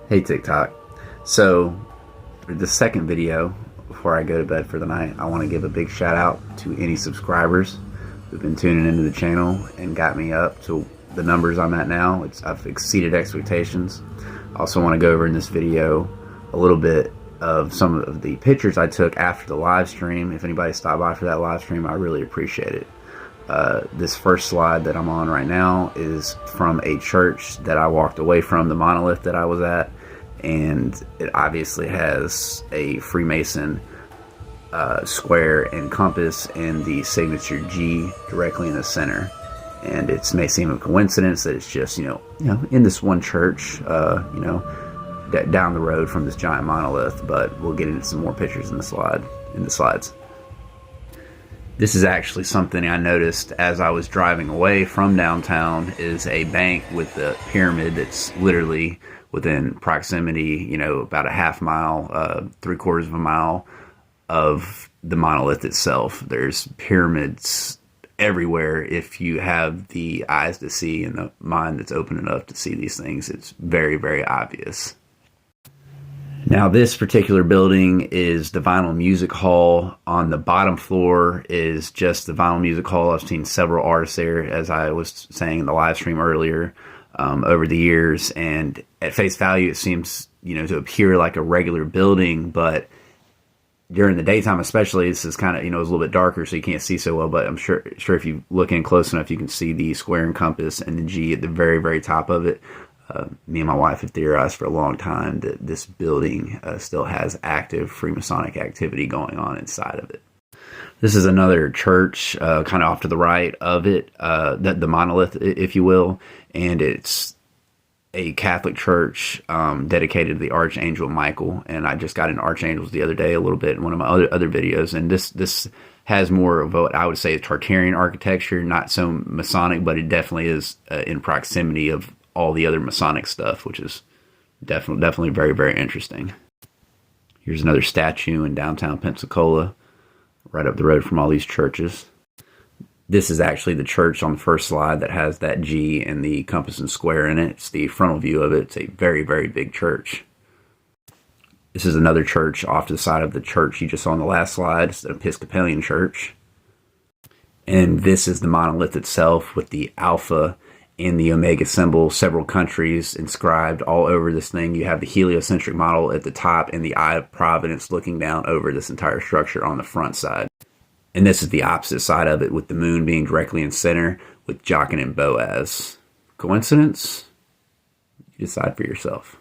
Hey TikTok. So for the second video before I go to bed for the night, I want to give a big shout out to any subscribers who've been tuning into the channel and got me up to the numbers I'm at now. I've exceeded expectations. I also want to go over in this video a little bit of some of the pictures I took after the live stream. If anybody stopped by for that live stream, I really appreciate it. This first slide that I'm on right now is from a church that I walked away from, the monolith that I was at, and it obviously has a Freemason square and compass and the signature G directly in the center. And it may seem a coincidence that it's just in this one church down the road from this giant monolith, but we'll get into some more pictures in the slides. This is actually something I noticed as I was driving away from downtown, is a bank with the pyramid that's literally within proximity, about a half mile, 3/4 of a mile of the monolith itself. There's pyramids everywhere if you have the eyes to see and the mind that's open enough to see these things. It's very, very obvious. Now, this particular building is the Vinyl Music Hall. On the bottom floor is just the Vinyl Music Hall. I've seen several artists there, as I was saying in the live stream earlier, over the years. And at face value, it seems, to appear like a regular building, but during the daytime especially, this is kind of, it's a little bit darker, so you can't see so well, but I'm sure if you look in close enough, you can see the square and compass and the G at the very, very top of it. Me and my wife have theorized for a long time that this building still has active Freemasonic activity going on inside of it. This is another church kind of off to the right of it, the monolith, if you will, and it's a Catholic church dedicated to the Archangel Michael. And I just got into Archangels the other day a little bit in one of my other videos, and this has more of what I would say is Tartarian architecture, not so Masonic, but it definitely is in proximity of all the other Masonic stuff, which is definitely very, very interesting. Here's another statue in downtown Pensacola, right up the road from all these churches. This is actually the church on the first slide that has that G and the compass and square in it. It's the frontal view of it. It's a very, very big church. This is another church off to the side of the church you just saw on the last slide. It's an Episcopalian church. And this is the monolith itself with the Alpha and the Omega symbol, several countries inscribed all over this thing. You have the heliocentric model at the top and the Eye of Providence looking down over this entire structure on the front side. And this is the opposite side of it, with the moon being directly in center with Jachin and Boaz. Coincidence? You decide for yourself.